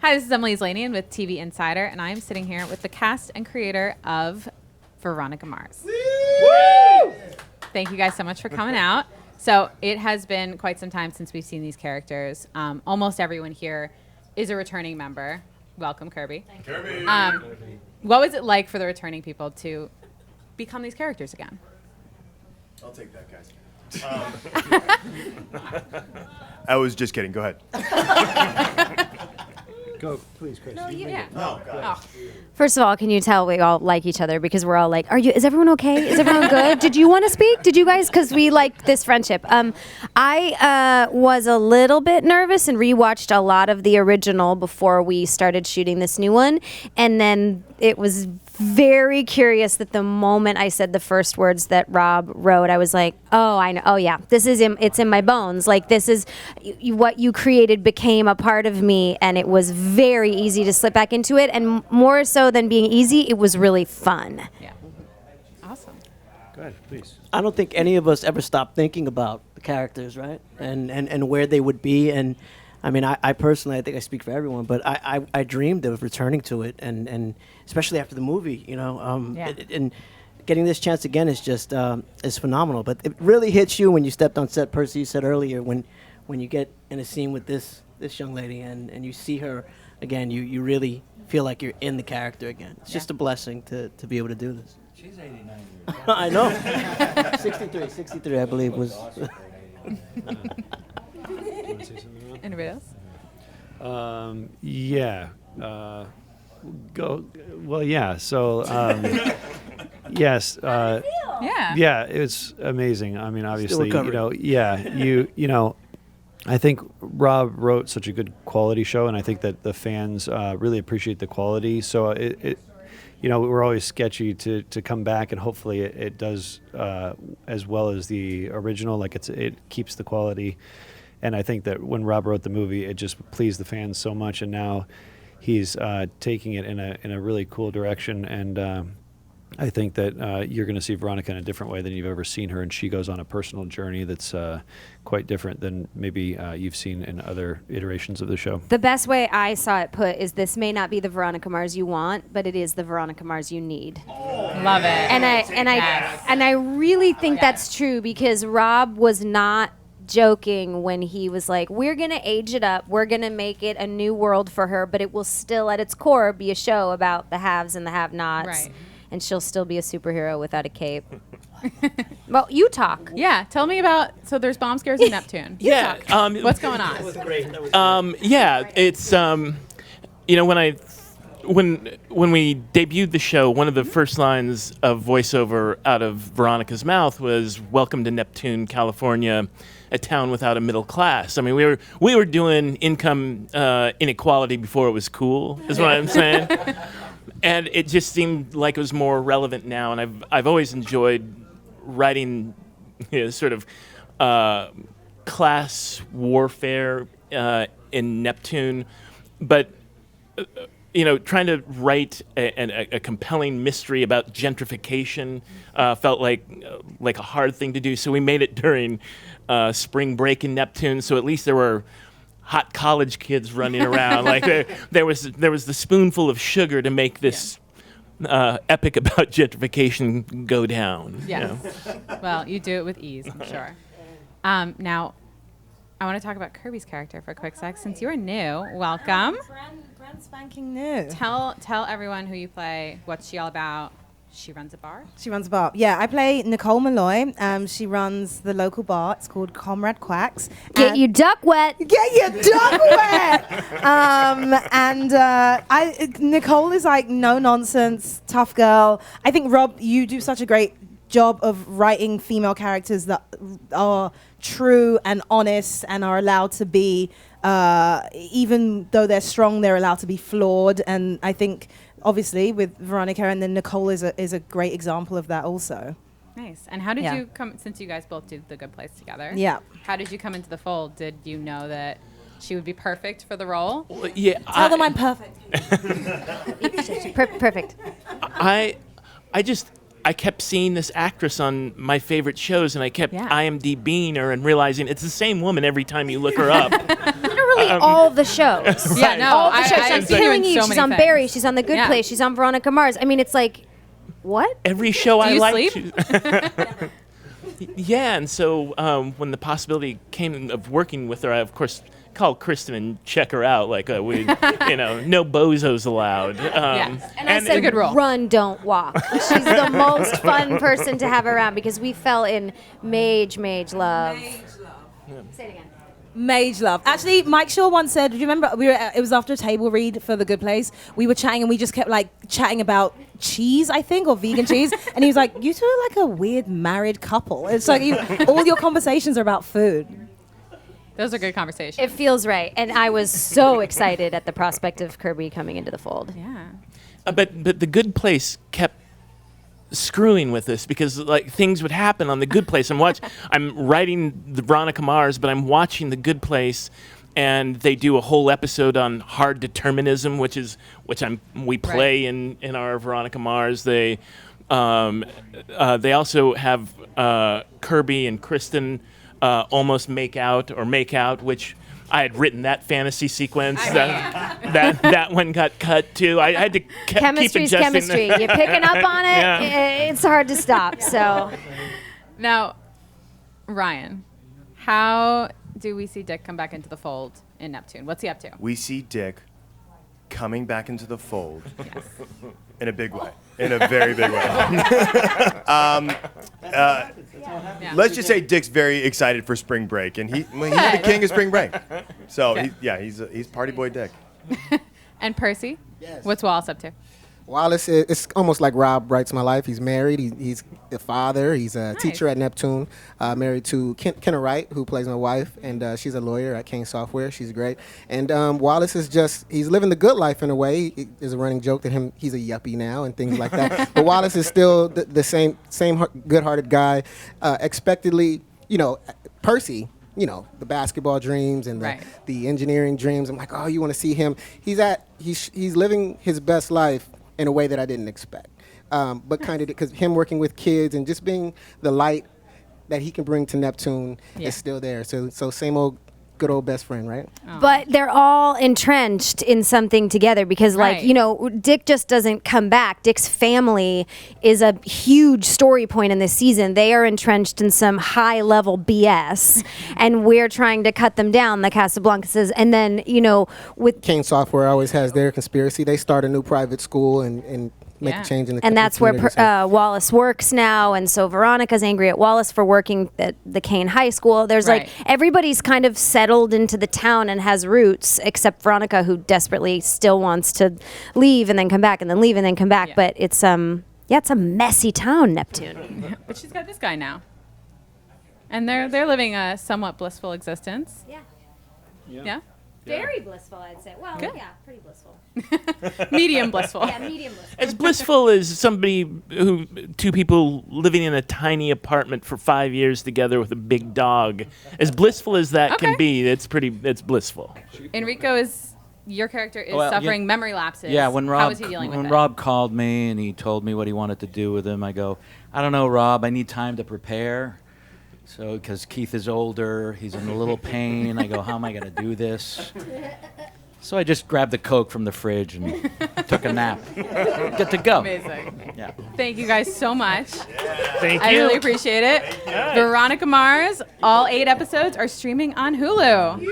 Hi, this is Emily Zlanian with TV Insider, and I am sitting here with the cast and creator of Veronica Mars. Woo! Thank you guys so much for coming out. So it has been quite some time since we've seen these characters. Almost everyone here is a returning member. Welcome, Kirby. Kirby. What was it like for the returning people to become these characters again? I'll take that, guys. I was just kidding. Go ahead. Go, please, Chris. Yeah. Oh, God. Oh. First of all, can you tell we all like each other because we're all like, is everyone okay? Is everyone good? Did you want to speak? Did you guys? Because we like this friendship. I was a little bit nervous and rewatched a lot of the original before we started shooting this new one. And then it was very curious that the moment I said the first words that Rob wrote, I was like, oh, I know. Oh, yeah, this is it's in my bones. Like, this is what you created became a part of me. And it was very easy to slip back into it. And more so than being easy, it was really fun. Yeah. Awesome. Go ahead, please. I don't think any of us ever stopped thinking about the characters, right? And where they would be. And I mean, I personally, I think I speak for everyone, but I dreamed of returning to it, and especially after the movie, you know. And getting this chance again is just is phenomenal. But it really hits you when you stepped on set. Percy, you said earlier, when you get in a scene with this young lady and you see her again, you really feel like you're in the character again. It's just a blessing to be able to do this. She's 89 years. I know. 63, I believe, was. Anybody else? Yeah. Go. Well, yeah. So, yes. Yeah. Yeah, it's amazing. I mean, obviously, recovering. you know, I think Rob wrote such a good quality show, and I think that the fans really appreciate the quality. So we're always sketchy to come back, and hopefully it does as well as the original. Like it keeps the quality. And I think that when Rob wrote the movie, it just pleased the fans so much, and now he's taking it in a really cool direction. And I think that you're going to see Veronica in a different way than you've ever seen her, and she goes on a personal journey that's quite different than maybe you've seen in other iterations of the show. The best way I saw it put is this may not be the Veronica Mars you want, but it is the Veronica Mars you need. Love it. And I really think that's true because Rob was not joking when he was like, we're going to age it up. We're going to make it a new world for her, but it will still at its core be a show about the haves and the have-nots. Right. And she'll still be a superhero without a cape. Well, you talk. Yeah, tell me about. So there's bomb scares in Neptune. Yeah, What's going on? That was great. yeah, it's when we debuted the show, one of the first lines of voiceover out of Veronica's mouth was "Welcome to Neptune, California, a town without a middle class." I mean, we were doing income inequality before it was cool, is what I'm saying. And it just seemed like it was more relevant now, and I've always enjoyed writing, sort of class warfare in Neptune, but trying to write a compelling mystery about gentrification felt like a hard thing to do. So we made it during spring break in Neptune, so at least there were hot college kids running around. Like there was the spoonful of sugar to make this epic about gentrification go down. Yes. Well, you do it with ease, I'm sure. Now, I want to talk about Kirby's character for a quick sec. Since you're new, welcome. Brand spanking new. Tell everyone who you play. What's she all about? She runs a bar? She runs a bar. Yeah, I play Nicole Malloy. She runs the local bar. It's called Comrade Quacks. Get your duck wet. Get your duck wet. Nicole is like no nonsense, tough girl. I think Rob, you do such a great job of writing female characters that are true and honest and are allowed to be, even though they're strong, they're allowed to be flawed. And I think, obviously, with Veronica and then Nicole is a great example of that also. Nice. And how did you come, since you guys both did The Good Place together? Yeah. How did you come into the fold? Did you know that she would be perfect for the role? Well, yeah, Tell them I'm perfect. Perfect. I kept seeing this actress on my favorite shows, and I kept IMDb'ing her and realizing it's the same woman every time you look her up. You're literally all the shows. Yeah, no, All the shows. I She's on see you in Killing Eve. so She's many on things. Barry. She's on The Good Yeah. Place. She's on Veronica Mars. I mean, it's like, what? Every show I you like. sleep? Yeah, and so when the possibility came of working with her, I of course called Kristen and check her out. Like we, no bozos allowed. Yes. And I said, a good role. run, don't walk. She's the most fun person to have around because we fell in mage love. Say it again. Mage love. Actually, Mike Shaw once said, do you remember, it was after a table read for The Good Place. We were chatting and we just kept like chatting about cheese, I think, or vegan cheese. And he was like, you two are like a weird married couple. It's like all your conversations are about food. Those are good conversations. It feels right. And I was so excited at the prospect of Kirby coming into the fold. Yeah. But The Good Place kept screwing with us because like things would happen on The Good Place. I'm writing the Veronica Mars, but I'm watching The Good Place, and they do a whole episode on hard determinism, which we play in our Veronica Mars. They also have Kirby and Kristen almost make out, which I had written that fantasy sequence. That one got cut too. I had to keep Chemistry's adjusting. chemistry. You're picking up on it. Yeah. It's hard to stop. So Now, Ryan, how do we see Dick come back into the fold in Neptune? What's he up to? We see Dick coming back into the fold Yes. in a big way, in a very big way. Yeah. Let's just say Dick's very excited for spring break, and he's the king of spring break. So Okay. he's party boy Dick. And Percy, what's Wallace up to? Wallace, it's almost like Rob writes my life. He's married. He's a father. He's a Nice. teacher at Neptune. Married to Kenna Wright, who plays my wife, and she's a lawyer at King Software. She's great. And Wallace is he's living the good life in a way. There's a running joke that he's a yuppie now and things like that. But Wallace is still the same good-hearted guy. Expectedly, Percy. The basketball dreams and Right. the engineering dreams. I'm like, oh, you want to see him? He's living his best life in a way that I didn't expect. But kind of because him working with kids and just being the light that he can bring to Neptune Yeah. is still there. So same old good old best friend, right? But they're all entrenched in something together because, Right. Dick just doesn't come back. Dick's family is a huge story point in this season. They are entrenched in some high-level BS, and we're trying to cut them down, the Casablancas. And then, with King Software always has their conspiracy. They start a new private school and make Yeah. a change in the and that's where community, so- Wallace works now, and so Veronica's angry at Wallace for working at the Kane High School. There's Right. like everybody's kind of settled into the town and has roots, except Veronica, who desperately still wants to leave and then come back and then leave and then come back. Yeah. But it's it's a messy town, Neptune. But she's got this guy now. And they're living a somewhat blissful existence. Yeah, Yeah? very blissful, I'd say. Well, Good. yeah, pretty blissful. Medium blissful. Yeah, medium blissful. As blissful as two people living in a tiny apartment for 5 years together with a big dog. As blissful as that Okay. can be, it's blissful. Enrico your character is Well, suffering memory lapses. Yeah, when Rob How is he dealing with when it? Rob called me and he told me what he wanted to do with him, I go, I don't know, Rob. I need time to prepare. So, because Keith is older, he's in a little pain. I go, how am I going to do this? So I just grabbed the Coke from the fridge and took a nap. Good to go. Amazing. Yeah. Thank you guys so much. Thank I you. really appreciate it. Veronica Mars, all 8 episodes are streaming on Hulu.